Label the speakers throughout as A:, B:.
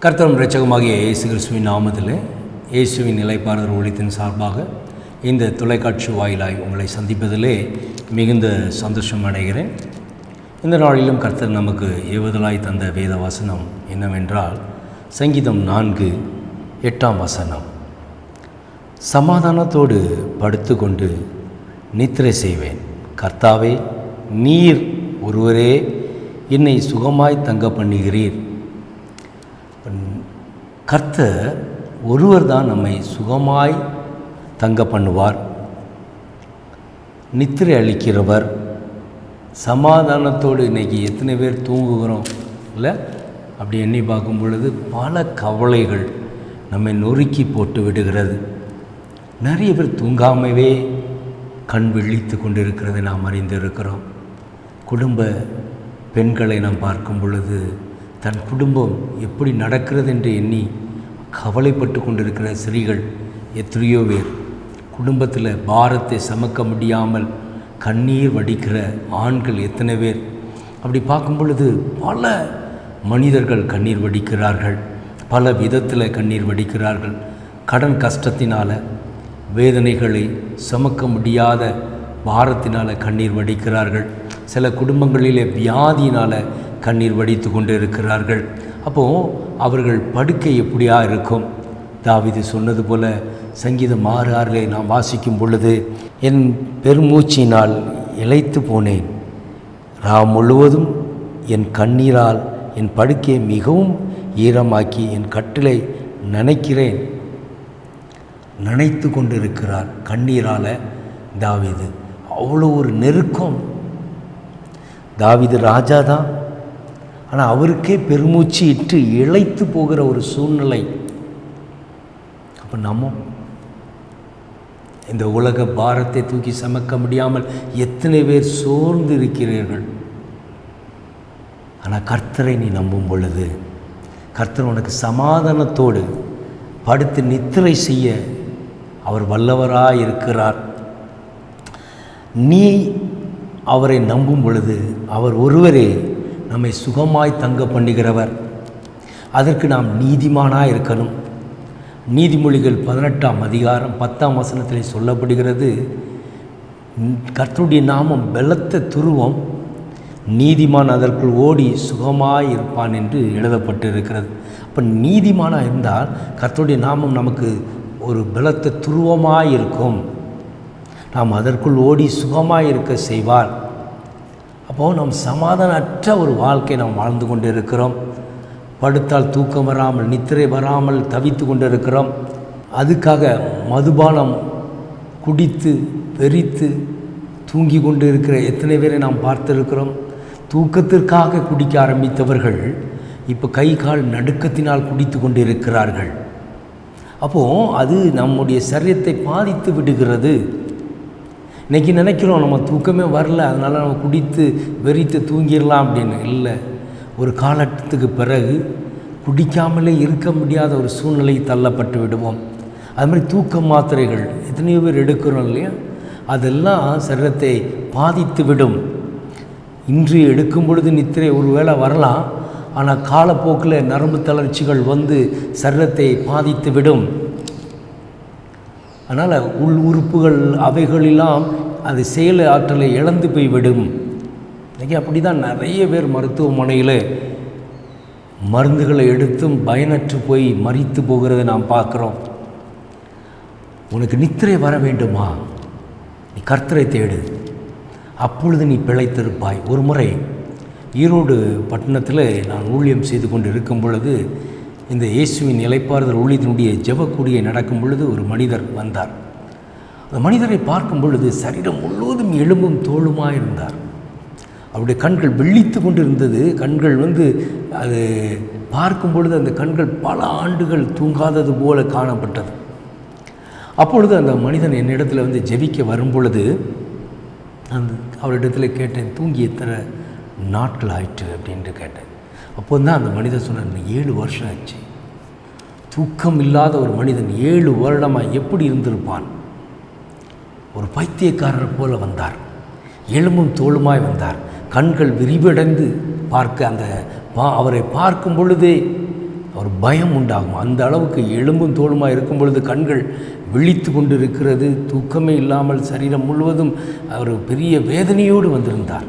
A: கர்த்தரும் இரட்சகமாகிய இயேசு கிறிஸ்துவின் நாமத்தில் இயேசுவின் நிலைப்பாறுதல் ஊழியத்தின் சார்பாக இந்த தொலைக்காட்சி வாயிலாய் உங்களை சந்திப்பதிலே மிகுந்த சந்தோஷம் அடைகிறேன். இந்த நாளிலும் கர்த்தர் நமக்கு ஏவுதலாய் தந்த வேத வசனம் என்னவென்றால் சங்கீதம் 4:8 சமாதானத்தோடு படுத்து கொண்டு நித்திரை செய்வேன். கர்த்தாவே, நீர் ஒருவரே என்னை சுகமாய் தங்க பண்ணுகிறீர். கர்த்தர் ஒருவர் தான் நம்மை சுகமாய் தங்க பண்ணுவார், நித்திரை அளிக்கிறவர். சமாதானத்தோடு இன்றைக்கி எத்தனை பேர் தூங்குகிறோம் இல்லை? அப்படி எண்ணி பார்க்கும் பொழுது பல கவலைகள் நம்மை நொறுக்கி போட்டு விடுகிறது. நிறைய பேர் தூங்காமவே கண் விழித்து கொண்டிருக்கிறதை நாம் அறிந்திருக்கிறோம். குடும்ப பெண்களை நாம் பார்க்கும் பொழுது தன் குடும்பம் எப்படி நடக்கிறது என்று எண்ணி கவலைப்பட்டு கொண்டிருக்கிற ஸ்திரீகள் எத்தனையோ பேர். குடும்பத்தில் பாரத்தை சுமக்க முடியாமல் கண்ணீர் வடிக்கிற ஆண்கள் எத்தனை பேர். அப்படி பார்க்கும் பொழுது பல மனிதர்கள் கண்ணீர் வடிக்கிறார்கள், பல விதத்தில் கண்ணீர் வடிக்கிறார்கள். கடன் கஷ்டத்தினால், வேதனைகளை சுமக்க முடியாத பாரத்தினால் கண்ணீர் வடிக்கிறார்கள். சில குடும்பங்களிலே வியாதியினால் கண்ணீர் வடித்து கொண்டு இருக்கிறார்கள். அப்போது அவர்கள் படுக்கை எப்படியா இருக்கும்? தாவீது சொன்னது போல சங்கீதம் 6:6 நாம் வாசிக்கும் பொழுது, என் பெருமூச்சினால் இளைத்து போனேன், ராம் முழுவதும் என் கண்ணீரால் என் படுக்கையை மிகவும் ஈரமாக்கி என் கட்டிலை நனைக்கிறேன். நனைத்து கொண்டு இருக்கிறார் கண்ணீரால் தாவீது. அவ்வளோ ஒரு நெருக்கம். தாவீது ராஜா தான், ஆனால் அவருக்கே பெருமூச்சு இட்டு இளைத்து போகிற ஒரு சூழ்நிலை. அப்போ நம்ம இந்த உலக பாரத்தை தூக்கி சுமக்க முடியாமல் எத்தனை பேர் சோர்ந்து இருக்கிறீர்கள். ஆனால் கர்த்தரை நீ நம்பும் பொழுது கர்த்தர் உனக்கு சமாதானத்தோடு படுத்து நித்திரை செய்ய அவர் வல்லவராக இருக்கிறார். நீ அவரை நம்பும் பொழுது அவர் ஒருவரே நம்மை சுகமாய் தங்க பண்ணுகிறவர். அதற்கு நாம் நீதிமானாக இருக்கணும். நீதிமொழிகள் 18:10 சொல்லப்படுகிறது, கர்த்தருடைய நாமம் பலத்த துருவம், நீதிமான் அதற்குள் ஓடி சுகமாய் இருப்பான் என்று எழுதப்பட்டு இருக்கிறது. அப்போ நீதிமானாக இருந்தால் கர்த்தருடைய நாமம் நமக்கு ஒரு பலத்த துருவமாய் இருக்கும். நாம் அதற்குள் ஓடி சுகமாய் இருக்க செய்வார். அப்போது நாம் சமாதானமற்ற ஒரு வாழ்க்கை நாம் வாழ்ந்து கொண்டு இருக்கிறோம். படுத்தால் தூக்கம் வராமல், நித்திரை வராமல் தவித்து கொண்டு இருக்கிறோம். அதுக்காக மதுபானம் குடித்து வெறித்து தூங்கி கொண்டு இருக்கிற எத்தனை பேரை நாம் பார்த்துருக்கிறோம். தூக்கத்திற்காக குடிக்க ஆரம்பித்தவர்கள் இப்போ கை கால் நடுக்கத்தினால் குடித்து கொண்டு இருக்கிறார்கள். அப்போது அது நம்முடைய சரீரத்தை பாதித்து விடுகிறது. இன்றைக்கி நினைக்கிறோம் நம்ம தூக்கமே வரல, அதனால் நம்ம குடித்து வெறித்து தூங்கிடலாம் அப்படின்னு. இல்லை, ஒரு காலத்துக்கு பிறகு குடிக்காமலே இருக்க முடியாத ஒரு சூழ்நிலை தள்ளப்பட்டு விடுவோம். அதுமாதிரி தூக்க மாத்திரைகள் எத்தனையோ பேர் எடுக்கிறோம் இல்லையா? அதெல்லாம் சரீரத்தை பாதித்து விடும். இன்று எடுக்கும் பொழுது நித்திரை ஒரு வேளை வரலாம், ஆனால் காலப்போக்கில் நரம்பு தளர்ச்சிகள் வந்து சரீரத்தை பாதித்து விடும். அதனால் உள் உறுப்புகள் அவைகளெல்லாம் அது செயல் ஆற்றலை இழந்து போய்விடும். இன்றைக்கி அப்படி தான் நிறைய பேர் மருத்துவமனையில் மருந்துகளை எடுத்தும் பயனற்று போய் மரித்து போகிறதை நாம் பார்க்குறோம். உனக்கு நித்திரை வர வேண்டுமா? நீ கர்த்தரை தேடு, அப்பொழுது நீ பிழைத்திருப்பாய். ஒரு முறை ஈரோடு பட்டணத்தில் நான் ஊழியம் செய்து கொண்டு இருக்கும் பொழுது, இந்த இயேசுவின் நிலைப்பாறுதல் ஊழியத்தினுடைய ஜெபக்கூடியை நடக்கும் பொழுது ஒரு மனிதர் வந்தார். அந்த மனிதரை பார்க்கும் பொழுது சரீரம் முழுவதும் எலும்பும் தோளுமாக இருந்தார். அவருடைய கண்கள் வெள்ளித்து கொண்டு இருந்தது. கண்கள் அது பார்க்கும் பொழுது அந்த கண்கள் பல ஆண்டுகள் தூங்காதது போல காணப்பட்டது. அப்பொழுது அந்த மனிதன் என்னிடத்தில் ஜெபிக்க வரும் பொழுது அவரிடத்தில் கேட்டேன், தூங்கி எத்தனை நாட்கள் ஆயிற்று அப்படின்ட்டு கேட்டேன். அப்போ தான் அந்த மனிதன் சொன்னார், 7 வருஷம் ஆச்சு. தூக்கம் இல்லாத ஒரு மனிதன் 7 வருடமாக எப்படி இருந்திருப்பான்? ஒரு பைத்தியக்காரர் போல வந்தார், எலும்பும் தோளுமாய் வந்தார். கண்கள் விரிவடைந்து பார்க்க அவரை பார்க்கும் பொழுதே ஒரு பயம் உண்டாகும். அந்த அளவுக்கு எலும்பும் தோலுமாக இருக்கும் பொழுது கண்கள் விழித்து கொண்டு இருக்கிறது, தூக்கமே இல்லாமல் சரீரம் முழுவதும் அவர் பெரிய வேதனையோடு வந்திருந்தார்.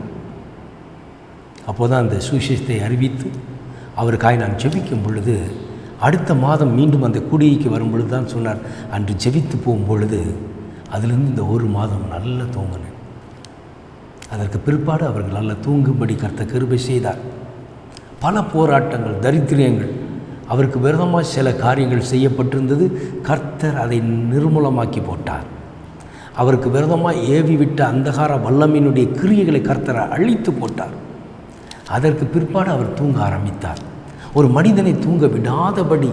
A: அப்போதான் அந்த சுவிசேஷத்தை அறிவித்து அவருக்காய் நான் ஜெபிக்கும் பொழுது, அடுத்த மாதம் மீண்டும் அந்த கூடிகைக்கு வரும் பொழுது தான் சொன்னார், அன்று ஜெபித்து போகும் பொழுது அதிலிருந்து இந்த ஒரு மாதம் நல்ல தூங்கினேன். அதற்கு பிற்பாடு அவர்கள் நல்ல தூங்கும்படி கர்த்தர் கிருபை செய்தார். பல போராட்டங்கள், தரித்திரியங்கள், அவருக்கு விரோதமாக சில காரியங்கள் செய்யப்பட்டிருந்தது. கர்த்தர் அதை நிர்மூலமாக்கி போட்டார். அவருக்கு விரோதமாக ஏவி விட்ட அந்தகார வல்லமையினுடைய கிரியைகளை கர்த்தரை அழித்து போட்டார். அதற்கு பிற்பாடு அவர் தூங்க ஆரம்பித்தார். ஒரு மனிதனை தூங்க விடாதபடி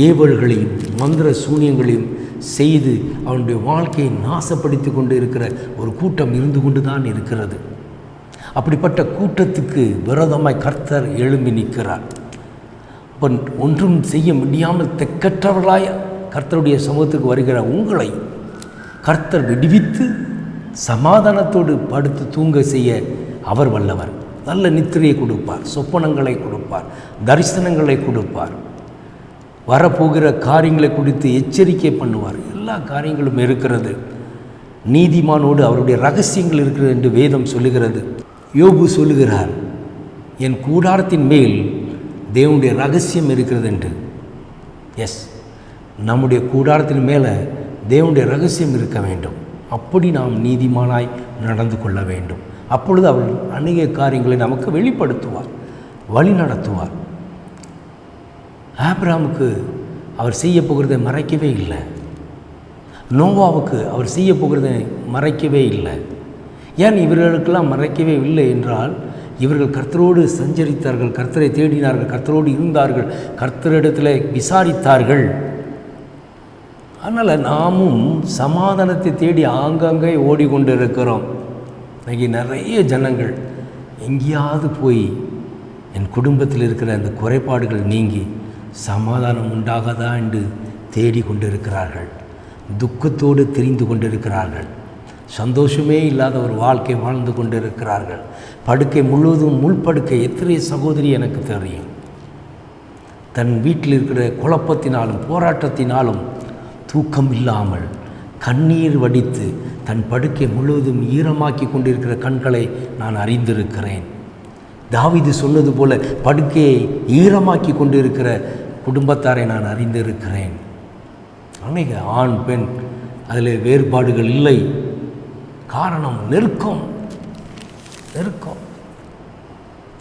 A: ஏவல்களையும் மந்திர சூனியங்களையும் செய்து அவனுடைய வாழ்க்கையை நாசப்படுத்தி கொண்டு இருக்கிற ஒரு கூட்டம் இருந்து கொண்டு தான் இருக்கிறது. அப்படிப்பட்ட கூட்டத்துக்கு விரோதமாய் கர்த்தர் எழும்பி நிற்கிறார். அப்போ ஒன்றும் செய்ய முடியாமல் தெக்கற்றவர்களாய் கர்த்தருடைய சமூகத்துக்கு வருகிற உங்களை கர்த்தர் விடுவித்து சமாதானத்தோடு படுத்து தூங்க செய்ய அவர் வல்லவர். நல்ல நித்திரையை கொடுப்பார், சொப்பனங்களை கொடுப்பார், தரிசனங்களை கொடுப்பார், வரப்போகிற காரியங்களை குறித்து எச்சரிக்கை பண்ணுவார். எல்லா காரியங்களும் இருக்கிறது. நீதிமானோடு அவருடைய ரகசியங்கள் இருக்கிறது என்று வேதம் சொல்லுகிறது. யோபு சொல்லுகிறார், என் கூடாரத்தின் மேல் தேவனுடைய ரகசியம் இருக்கிறது என்று. எஸ், நம்முடைய கூடாரத்தின் மேலே தேவனுடைய ரகசியம் இருக்க வேண்டும். அப்படி நாம் நீதிமானாய் நடந்து கொள்ள வேண்டும். அப்பொழுது அவர் அநேக காரியங்களை நமக்கு வெளிப்படுத்துவார், வழி நடத்துவார். ஆபிரகாமுக்கு அவர் செய்ய போகிறதை மறைக்கவே இல்லை. நோவாவுக்கு அவர் செய்ய போகிறதை மறைக்கவே இல்லை. ஏன் இவர்களுக்கெல்லாம் மறைக்கவே இல்லை என்றால், இவர்கள் கர்த்தரோடு சஞ்சரித்தார்கள், கர்த்தரை தேடினார்கள், கர்த்தரோடு இருந்தார்கள், கர்த்தரிடத்தில் விசாரித்தார்கள். அதனால் நாமும் சமாதானத்தை தேடி ஆங்காங்கே ஓடிக்கொண்டு இருக்கிறோம். இன்றைக்கி நிறைய ஜனங்கள் எங்கேயாவது போய் என் குடும்பத்தில் இருக்கிற அந்த குறைபாடுகள் நீங்கி சமாதானம் உண்டாகாதா என்று தேடிக்கொண்டு இருக்கிறார்கள். துக்கத்தோடு தெரிந்து கொண்டிருக்கிறார்கள். சந்தோஷமே இல்லாத ஒரு வாழ்க்கை வாழ்ந்து கொண்டு இருக்கிறார்கள். படுக்கை முழுவதும் முள்படுக்கை. எத்தனை சகோதரி எனக்கு தெரியும், தன் வீட்டில் இருக்கிற குழப்பத்தினாலும் போராட்டத்தினாலும் தூக்கம் இல்லாமல் கண்ணீர் வடித்து தன் படுக்கை முழுவதும் ஈரமாக்கி கொண்டிருக்கிற கண்களை நான் அறிந்திருக்கிறேன். தாவீது சொன்னது போல படுக்கையை ஈரமாக்கி கொண்டிருக்கிற குடும்பத்தாரை நான் அறிந்திருக்கிறேன். அநேக ஆண் பெண் அதில் வேறுபாடுகள் இல்லை. காரணம் நெருக்கம்,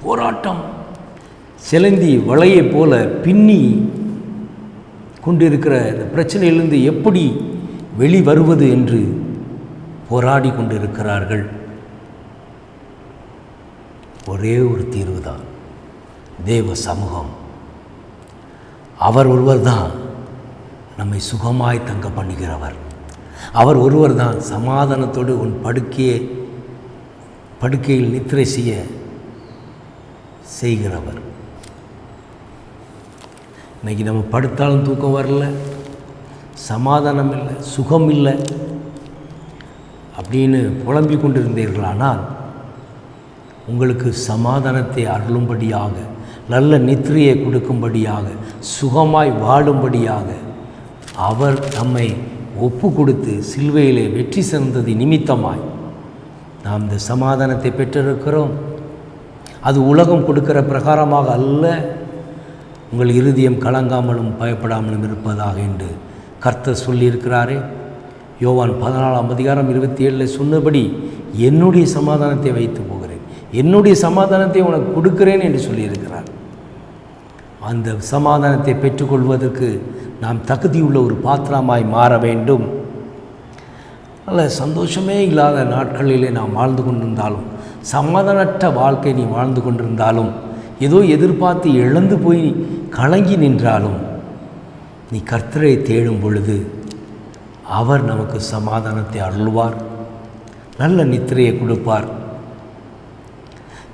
A: போராட்டம். சிலந்தி வளையை போல பின்னி கொண்டிருக்கிற இந்த பிரச்சனையிலிருந்து எப்படி வெளிவருவது என்று போராடி கொண்டிருக்கிறார்கள். ஒரே ஒரு தீர்வு தான், தேவ சமூகம். அவர் ஒருவர் தான் நம்மை சுகமாய் தங்க பண்ணுகிறவர். அவர் ஒருவர் தான் சமாதானத்தோடு உன் படுக்கையில் நித்திரை செய்கிறவர். இன்றைக்கி நம்ம படுத்தாலும் தூக்கம் வரல, சமாதானம் இல்லை, சுகம் இல்லை அப்படின்னு புலம்பிக் கொண்டிருந்தீர்களானால், உங்களுக்கு சமாதானத்தை அருளும்படியாக, நல்ல நித்திரையை கொடுக்கும்படியாக, சுகமாய் வாழும்படியாக அவர் நம்மை ஒப்பு கொடுத்து சிலுவையிலே வெற்றி சிறந்தது நிமித்தமாய் நாம் இந்த சமாதானத்தை பெற்றிருக்கிறோம். அது உலகம் கொடுக்கிற பிரகாரமாக அல்ல. உங்கள் இருதயம் கலங்காமலும் பயப்படாமலும் இருப்பதாக என்று கர்த்தர் சொல்லியிருக்கிறாரே. யோவான் 14:27 சொன்னபடி என்னுடைய சமாதானத்தை வைத்து போகிறேன், என்னுடைய சமாதானத்தை உனக்கு கொடுக்கிறேன் என்று சொல்லியிருக்கிறார். அந்த சமாதானத்தை பெற்றுக்கொள்வதற்கு நாம் தகுதியுள்ள ஒரு பாத்திரமாய் மாற வேண்டும். நல்ல சந்தோஷமே இல்லாத நாட்களிலே நாம் வாழ்ந்து கொண்டிருந்தாலும், சமாதானற்ற வாழ்க்கை நீ வாழ்ந்து கொண்டிருந்தாலும், ஏதோ எதிர்பார்த்து இழந்து போய் கலங்கி நின்றாலும், நீ கர்த்தரை தேடும் பொழுது அவர் நமக்கு சமாதானத்தை அருள்வார், நல்ல நித்திரையை கொடுப்பார்.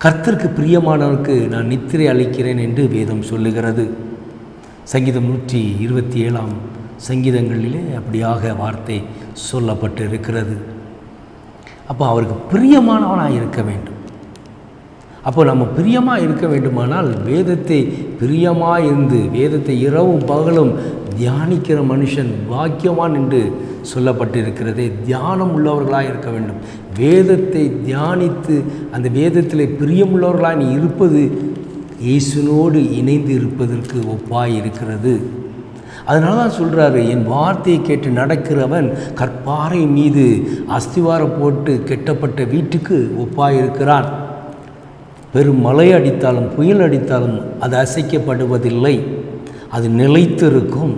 A: கர்த்தருக்கு பிரியமானவருக்கு நான் நித்திரை அளிக்கிறேன் என்று வேதம் சொல்லுகிறது. சங்கீதம் 127 சங்கீதங்களிலே அப்படியாக வார்த்தை சொல்லப்பட்டு இருக்கிறது. அப்போ அவருக்கு பிரியமானவனாக இருக்க வேண்டும். அப்போ நம்ம பிரியமாக இருக்க வேண்டுமானால் வேதத்தை பிரியமாக இருந்து வேதத்தை இரவும் பகலும் தியானிக்கிற மனுஷன் பாக்கியவான் என்று சொல்லப்பட்டிருக்கிறதே. தியானம் உள்ளவர்களாக இருக்க வேண்டும். வேதத்தை தியானித்து அந்த வேதத்தில் பிரியமுள்ளவர்களாக நீ இருப்பது இயேசுவோடு இணைந்து இருப்பதற்கு ஒப்பாய் இருக்கிறது. அதனால தான் சொல்கிறாரு, என் வார்த்தையை கேட்டு நடக்கிறவன் கற்பாறை மீது அஸ்திவாரம் போட்டு கெட்டப்பட்ட வீட்டுக்கு ஒப்பாய் இருக்கிறான். பெரும் மழை அடித்தாலும் புயல் அடித்தாலும் அது அசைக்கப்படுவதில்லை, அது நிலைத்திருக்கும்.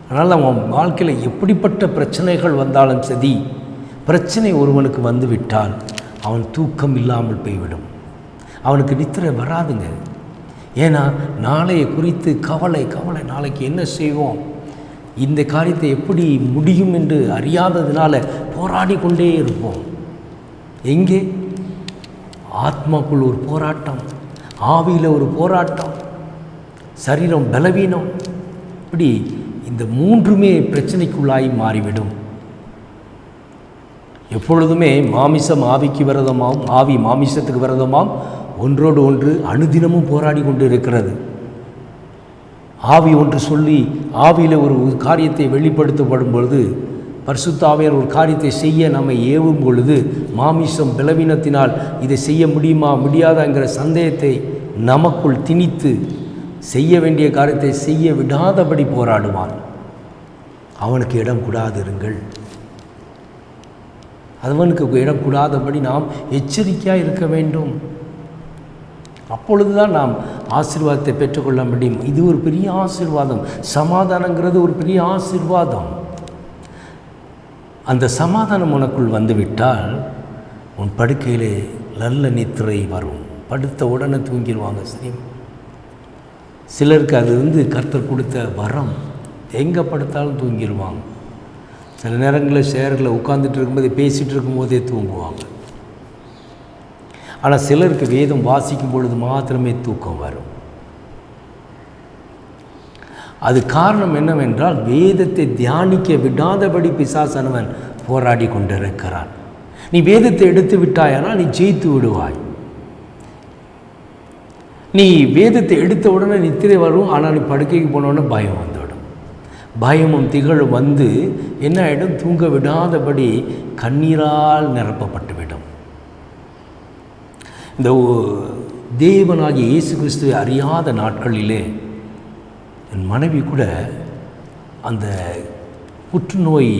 A: அதனால் அவன் வாழ்க்கையில் எப்படிப்பட்ட பிரச்சனைகள் வந்தாலும் சரி, பிரச்சனை ஒருவனுக்கு வந்துவிட்டால் அவன் தூக்கம் இல்லாமல் போய்விடும், அவனுக்கு நித்திரை வராதுங்க. ஏன்னா நாளைய குறித்து கவலை நாளைக்கு என்ன செய்வோம், இந்த காரியத்தை எப்படி முடியும் என்று அறியாததுனால போராடி கொண்டே இருப்போம். எங்கே ஆத்மாக்குள் ஒரு போராட்டம், ஆவியில் ஒரு போராட்டம், சரீரம் பலவீனம், இப்படி இந்த மூன்றுமே பிரச்சனைக்குள்ளாய் மாறிவிடும். எப்பொழுதுமே மாமிசம் ஆவிக்கு விரதமாம், ஆவி மாமிசத்துக்கு விரதமாம், ஒன்றோடு ஒன்று அனுதினமும் போராடி கொண்டு இருக்கிறது. ஆவி ஒன்று சொல்லி ஆவியில் ஒரு காரியத்தை வெளிப்படுத்தப்படும் பொழுது, பரிசுத்த ஆவியார் ஒரு காரியத்தை செய்ய நம்மை ஏவும் பொழுது, மாமிசம் பலவீனத்தினால் இதை செய்ய முடியுமா முடியாதாங்கிற சந்தேகத்தை நமக்குள் திணித்து செய்ய வேண்டிய காரியத்தை செய்ய விடாதபடி போராடுவான். அவனுக்கு இடம் கூடாதிருங்கள். அவனுக்கு இடம் கூடாதபடி நாம் எச்சரிக்கையாக இருக்க வேண்டும். அப்பொழுது தான் நாம் ஆசீர்வாதத்தை பெற்றுக்கொள்ள முடியும். இது ஒரு பெரிய ஆசீர்வாதம். சமாதானங்கிறது ஒரு பெரிய ஆசீர்வாதம். அந்த சமாதானம் உனக்குள் வந்துவிட்டால் உன் படுக்கையிலே நல்ல நித்திரை வரும். படுத்த உடனே தூங்கிடுவாங்க. சரி, சிலருக்கு அது கர்த்தர் கொடுத்த வரம். எங்கே படுத்தாலும் தூங்கிடுவாங்க. சில நேரங்களில் சேரில் உட்காந்துட்டு இருக்கும்போது பேசிகிட்டு இருக்கும்போதே தூங்குவாங்க. ஆனால் சிலருக்கு வேதம் வாசிக்கும் பொழுது மாத்திரமே தூக்கம் வரும். அது காரணம் என்னவென்றால் வேதத்தை தியானிக்க விடாதபடி பிசாசானவன் போராடி கொண்டிருக்கிறான். நீ வேதத்தை எடுத்து விட்டாயானால் நீ ஜெயித்து விடுவாய். நீ வேதத்தை எடுத்த உடனே நித்திரை வரும். ஆனால் நீ படுக்கைக்கு போனோடனே பயம் வந்துவிடும். பயமும் திகழும் என்ன ஆகிடும், தூங்க விடாதபடி கண்ணீரால் நிரப்பப்பட்டுவிடும். இந்த தேவனாகிய இயேசு கிறிஸ்துவை அறியாத நாட்களிலே என் மனைவி கூட அந்த புற்றுநோய்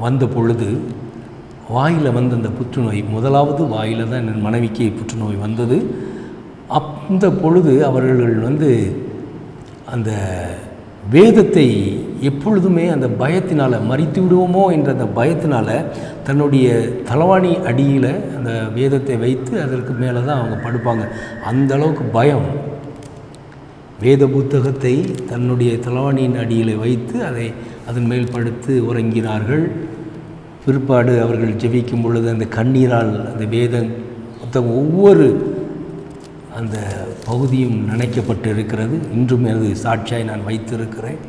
A: வந்த பொழுது, வாயில் அந்த புற்றுநோய் முதலாவது வாயில் தான் என் மனைவிக்கு புற்றுநோய் வந்தது. அந்த பொழுது அவர்கள் அந்த வேதத்தை எப்பொழுதுமே அந்த பயத்தினால் மறித்து விடுவோமோ என்ற அந்த பயத்தினால் தன்னுடைய தலவாணி அடியில் அந்த வேதத்தை வைத்து அதற்கு மேலே தான் அவங்க படுப்பாங்க. அந்த அளவுக்கு பயம். வேத புத்தகத்தை தன்னுடைய தலவாணியின் அடியில் வைத்து அதன் மேல் படுத்து உறங்கினார்கள். பிற்பாடு அவர்கள் ஜெபிக்கும் பொழுது அந்த கண்ணீரால் அந்த வேத புத்தகம் ஒவ்வொரு அந்த பகுதியும் நினைக்கப்பட்டு இருக்கிறது. இன்றும் எனது சாட்சியாய் நான் வைத்திருக்கிறேன்.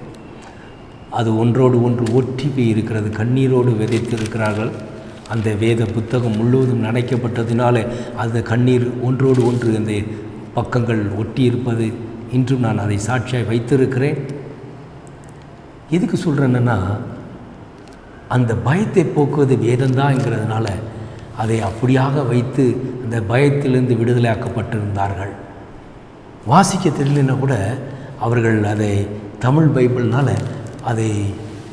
A: அது ஒன்றோடு ஒன்று ஒற்றி போய் இருக்கிறது. கண்ணீரோடு விதைத்திருக்கிறார்கள். அந்த வேத புத்தகம் முழுவதும் நினைக்கப்பட்டதினால அந்த கண்ணீர் ஒன்றோடு ஒன்று அந்த பக்கங்கள் ஒட்டி இருப்பது இன்றும் நான் அதை சாட்சியாய் வைத்திருக்கிறேன். எதுக்கு சொல்கிறேன்னா, அந்த பயத்தை போக்குவது வேதந்தான்ங்கிறதுனால அதை அப்படியாக வைத்து அந்த பயத்திலிருந்து விடுதலையாக்கப்பட்டிருந்தார்கள். வாசிக்க தெரியலன்னா கூட அவர்கள் அதை தமிழ் பைபிள்னால் அதை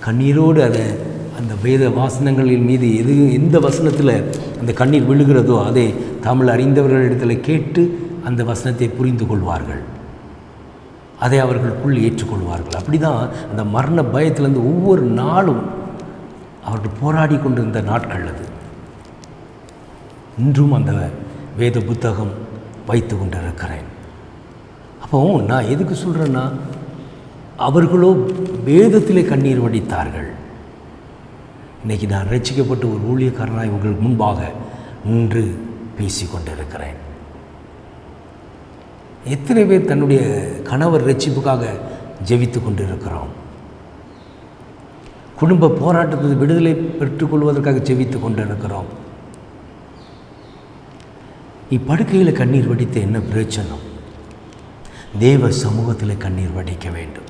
A: கண்ணீரோடு அந்த வேத வாசனங்களின் மீது எந்த வசனத்தில் அந்த கண்ணீர் விழுகிறதோ அதை தமிழ் அறிந்தவர்களிடத்தில் கேட்டு அந்த வசனத்தை புரிந்து கொள்வார்கள். அதை அவர்களுக்குள் ஏற்றுக்கொள்வார்கள். அப்படி தான் அந்த மரண பயத்திலேருந்து ஒவ்வொரு நாளும் அவர்கள் போராடி கொண்டிருந்த நாட்கள் அது. இன்றும் அந்த வேத புத்தகம் வைத்து கொண்டிருக்கிறேன். அப்போ நான் எதுக்கு சொல்கிறேன்னா, அவர்களோ வேதத்திலே கண்ணீர் வடித்தார்கள். இன்றைக்கி நான் ரட்சிக்கப்பட்டு ஒரு ஊழியக்காரனாய் உங்களுக்கு முன்பாக நின்று பேசி கொண்டிருக்கிறேன். எத்தனை பேர் தன்னுடைய கணவர் ரட்சிப்புக்காக ஜெபித்து கொண்டிருக்கிறோம். குடும்ப போராட்டத்தில் விடுதலை பெற்றுக்கொள்வதற்காக ஜெபித்து கொண்டிருக்கிறோம். நீ படுக்கையில் கண்ணீர் வடித்த என்ன பிரயோஜனம்? தேவ சமூகத்தில் கண்ணீர் வடிக்க வேண்டும்.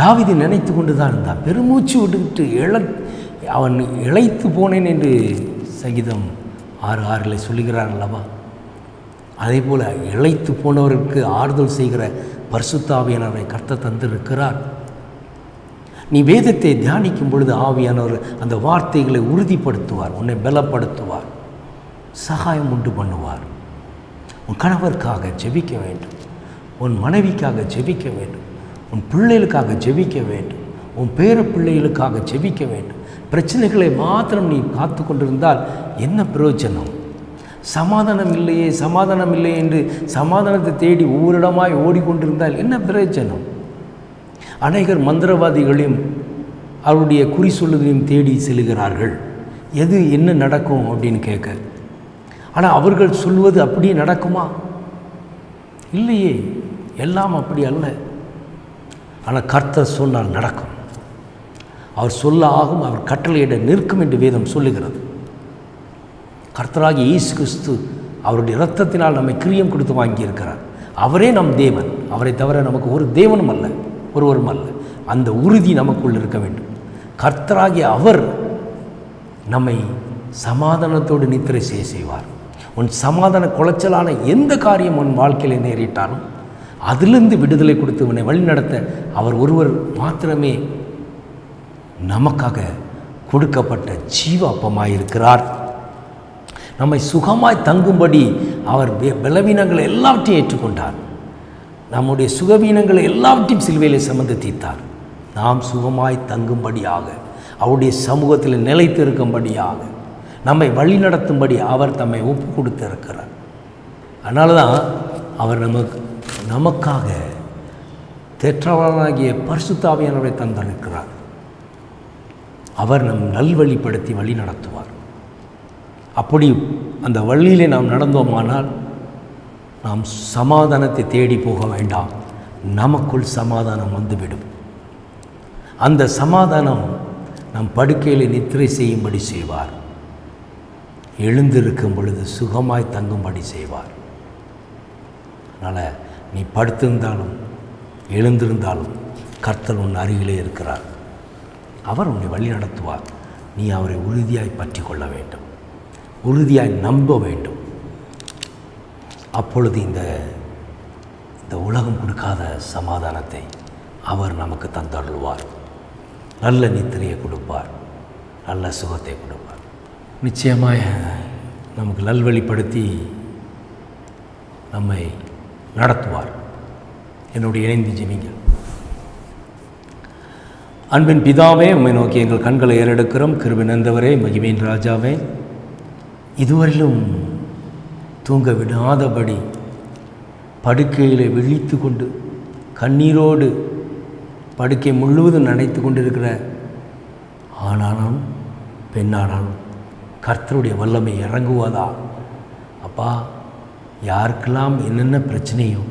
A: தாவீது நினைத்து கொண்டு தான் இருந்தான். பெருமூச்சு விட்டுக்கிட்டு அவன் இளைத்து போனேன் என்று சங்கீதம் 6:6 சொல்லுகிறார் அல்லவா? அதே போல் இளைத்து போனவருக்கு ஆறுதல் செய்கிற பரிசுத்த ஆவியானவரை கர்த்தர் தந்திருக்கிறார். நீ வேதத்தை தியானிக்கும் பொழுது ஆவியானவர் அந்த வார்த்தைகளை உறுதிப்படுத்துவார், உன்னை பலப்படுத்துவார், சகாயம் உண்டு பண்ணுவார். உன் கணவருக்காக ஜெபிக்க வேண்டும், உன் மனைவிக்காக ஜெபிக்க வேண்டும், உன் பிள்ளைகளுக்காக ஜெபிக்க வேண்டும், உன் பேர பிள்ளைகளுக்காக ஜெபிக்க வேண்டும். பிரச்சனைகளை மாத்திரம் நீ காத்து கொண்டிருந்தால் என்ன பிரயோஜனம்? சமாதானம் இல்லையே சமாதானம் இல்லையே என்று சமாதானத்தை தேடி ஒவ்வொரு இடமாய் ஓடிக்கொண்டிருந்தால் என்ன பிரயோஜனம்? அநேகர் மந்திரவாதிகளையும் அவருடைய குறி சொல்லுதலையும் தேடி செல்கிறார்கள். எது என்ன நடக்கும் அப்படின்னு கேட்க. ஆனால் அவர்கள் சொல்வது அப்படியே நடக்குமா? இல்லையே, எல்லாம் அப்படி அல்ல. ஆனால் கர்த்தர் சொன்னால் நடக்கும். அவர் சொல்ல ஆகும், அவர் கட்டளையிட நிற்கும் என்று வேதம் சொல்லுகிறது. கர்த்தராகிய இயேசு கிறிஸ்து அவருடைய இரத்தத்தினால் நம்மை கிரியம் கொடுத்து வாங்கியிருக்கிறார். அவரே நம் தேவன். அவரை தவிர நமக்கு ஒரு தேவனும் அல்ல, ஒருவரும் அல்ல. அந்த உறுதி நமக்குள் இருக்க வேண்டும். கர்த்தராகிய அவர் நம்மை சமாதானத்தோடு நித்திரை செய்வார். உன் சமாதான குலைச்சலான எந்த காரியம் உன் வாழ்க்கையில் நேரிட்டாலும் அதிலிருந்து விடுதலை கொடுத்து உன்னை வழிநடத்த அவர் ஒருவர் மாத்திரமே நமக்காக கொடுக்கப்பட்ட ஜீவ அப்பமாயிருக்கிறார். நம்மை சுகமாய் தங்கும்படி அவர் பலவீனங்களை எல்லாவற்றையும் ஏற்றுக்கொண்டார். நம்முடைய சுகவீனங்களை எல்லாவற்றையும் சிலுவையிலே சுமந்து தீர்த்தார். நாம் சுகமாய் தங்கும்படியாக, அவருடைய சமூகத்தில் நிலைத்து இருக்கும்படியாக, நம்மை வழி நடத்தும்படி அவர் தம்மை ஒப்பு கொடுத்து இருக்கிறார். அதனால தான் அவர் நமக்காக தேற்றவாளனாகிய பரிசுத்த ஆவியானவரை தந்திருக்கிறார். அவர் நம் நல்வழிப்படுத்தி வழி நடத்துவார். அப்படி அந்த வழியிலே நாம் நடந்தோமானால் நாம் சமாதானத்தை தேடி போக வேண்டாம். நமக்குள் சமாதானம் வந்துவிடும். அந்த சமாதானம் நம் படுக்கையில் நித்திரை செய்யும்படி செய்வார். எழுந்திருக்கும் பொழுது சுகமாய் தங்கும்படி செய்வார். அதனால் நீ படுத்திருந்தாலும் எழுந்திருந்தாலும் கர்த்தர் உன் அருகிலே இருக்கிறார். அவர் உன்னை வழி நடத்துவார். நீ அவரை உறுதியாய் பற்றி கொள்ள வேண்டும், உறுதியாய் நம்ப வேண்டும். அப்பொழுது இந்த உலகம் கொடுக்காத சமாதானத்தை அவர் நமக்கு தந்தருள்வார். நல்ல நித்திரையை கொடுப்பார், நல்ல சுகத்தை கொடுப்பார். நிச்சயமாக நமக்கு நல்வழிப்படுத்தி நம்மை நடத்துவார். என்னுடைய இணைந்து ஜெபிங்கள். அன்பின் பிதாவே, உம்மை நோக்கி எங்கள் கண்களை ஏறெடுக்கிறோம். கிருபை நிறைந்தவரே, மகிமையின் ராஜாவே, இதுவரையிலும் தூங்க விடாதபடி படுக்கையில் விழித்து கொண்டு கண்ணீரோடு படுக்கை முழுவதும் நனைத்து கொண்டிருக்கிற ஆணானாலும் பெண்ணானாலும் கர்த்தருடைய வல்லமை இறங்குவதா? அப்பா, யாருக்கெல்லாம் என்னென்ன பிரச்சனையோ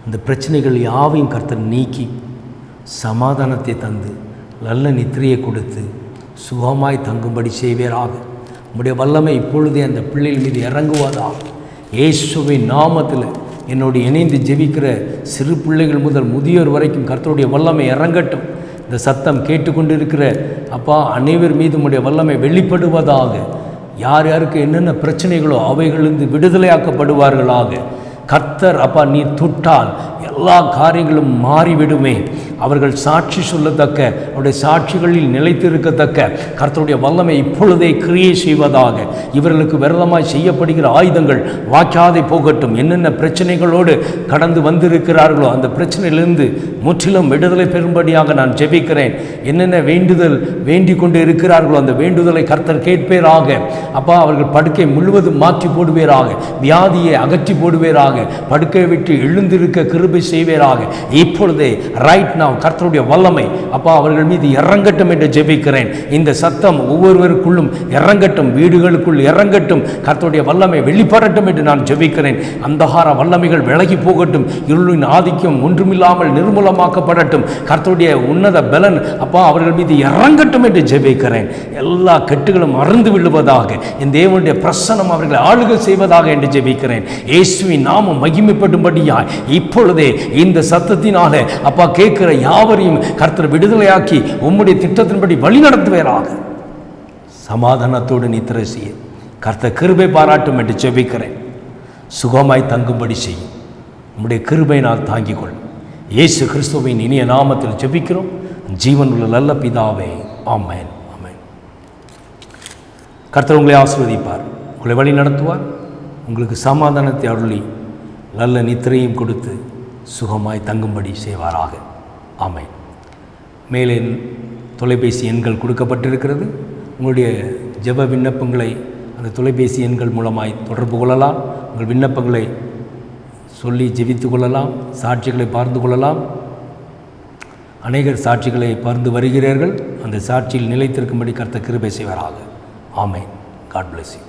A: அந்த பிரச்சனைகள் யாவையும் கர்த்தர் நீக்கி சமாதானத்தை தந்து நல்ல நித்திரையை கொடுத்து சுகமாய் தங்கும்படி செய்வீராக. உம்முடைய வல்லமை இப்பொழுதே அந்த பிள்ளைகள் மீது இறங்குவதா? இயேசுவின் நாமத்தில் என்னோடு இணைந்து ஜெபிக்கிற சிறு பிள்ளைகள் முதல் முதியோர் வரைக்கும் கர்த்தருடைய வல்லமை இறங்கட்டும். இந்த சத்தம் கேட்டுக்கொண்டிருக்கிற அப்பா அனைவர் மீது உம்முடைய வல்லமை வெளிப்படுவதாக. யார் யாருக்கு என்னென்ன பிரச்சனைகளோ அவைகளிலிருந்து விடுதலையாக்கப்படுவார்களாக. கர்த்தர் அப்பா நீர் தொட்டால் எல்லா காரியங்களும் மாறிவிடுமே. அவர்கள் சாட்சி சொல்லத்தக்க, அவருடைய சாட்சிகளில் நிலைத்திருக்கத்தக்க கர்த்தருடைய வல்லமை இப்பொழுதே கிரியை செய்வதாக. இவர்களுக்கு விரதமாய் செய்யப்படுகிற ஆயுதங்கள் வாய்க்காதே போகட்டும். என்னென்ன பிரச்சனைகளோடு கடந்து வந்திருக்கிறார்களோ அந்த பிரச்சனையிலிருந்து முற்றிலும் விடுதலை பெறும்படியாக நான் ஜெபிக்கிறேன். என்னென்ன வேண்டுதல் வேண்டிக் கொண்டு இருக்கிறார்களோ அந்த வேண்டுதலை கர்த்தர் கேட்பேராக. அப்பா, அவர்கள் படுக்கை முழுவதும் மாற்றி போடுவீராக, வியாதியை அகற்றி போடுவீராக. செய்வீராக. படுக்கை விட்டு எழுந்திருக்க கிருபை செய்வீராக. இப்பொழுதே ரைட் நவ் கர்த்தருடைய வல்லமை அப்பா அவர்கள் மீது இறங்கட்டும் என்று ஜெபிக்கிறேன். இந்த சத்தம் ஒவ்வொருவருக்குள்ளும் இறங்கட்டும், வீடுகளுக்குள் இறங்கட்டும். கர்த்தருடைய வல்லமை வெளிப்படட்டும் என்று நான் ஜெபிக்கிறேன். அந்தகார வல்லமைகள் விலகி போகட்டும். இருளின் ஆதிக்கம் ஒன்றுமில்லாமல் நிர்மூலமாக்கப்படட்டும். கர்த்தருடைய உன்னத பலன் அப்பா அவர்கள் மீது இறங்கட்டும் என்று ஜெபிக்கிறேன். எல்லா கெட்டுகளும் அறுந்து விழுவதாக, இந்த தேவனுடைய பிரசன்னம் அவர்களை ஆளுகை செய்வதாக என்று ஜெபிக்கிறேன். இயேசுவின் நாமம் மகிமைப்படும்படியாய் இப்பொழுதே இந்த சத்தத்தினாலே அப்பா கேட்கிற யாவரையும் கர்த்தர் விடுதலையாக்கி உம்முடைய திட்டத்தின்படி வழி நடத்துவீராக. சமாதானத்தோடு நித்திரை செய்ய கர்த்தர் கிருபை பாராட்டும் என்று ஜெபிக்கிறேன். சுகமாய் தங்கும்படி செய்யும். உம்முடைய கிருபையினால் தாங்கிக் கொள். இயேசு கிறிஸ்துவின் இனிய நாமத்தில் ஜெபிக்கிறோம் ஜீவனுள்ள நல்ல பிதாவே. ஆமென். ஆமென். கர்த்தர் உங்களை ஆசீர்வதிப்பார், உங்களை வழி நடத்துவார், உங்களுக்கு சமாதானத்தை அருளி நல்ல நித்திரையும் கொடுத்து சுகமாய் தங்கும்படி செய்வாராக. ஆமென். மேலே தொலைபேசி எண்கள் கொடுக்கப்பட்டிருக்கிறது. உங்களுடைய ஜெப விண்ணப்பங்களை அந்த தொலைபேசி எண்கள் மூலமாய் தொடர்பு கொள்ளலாம். உங்கள் விண்ணப்பங்களை சொல்லி ஜெபித்து கொள்ளலாம். சாட்சிகளை பார்த்து கொள்ளலாம். அநேகர் சாட்சிகளை பகிர்ந்து வருகிறீர்கள். அந்த சாட்சியில் நிலைத்திருக்கும்படி கர்த்தர் கிருபை செய்வாராக. ஆமென். God bless you.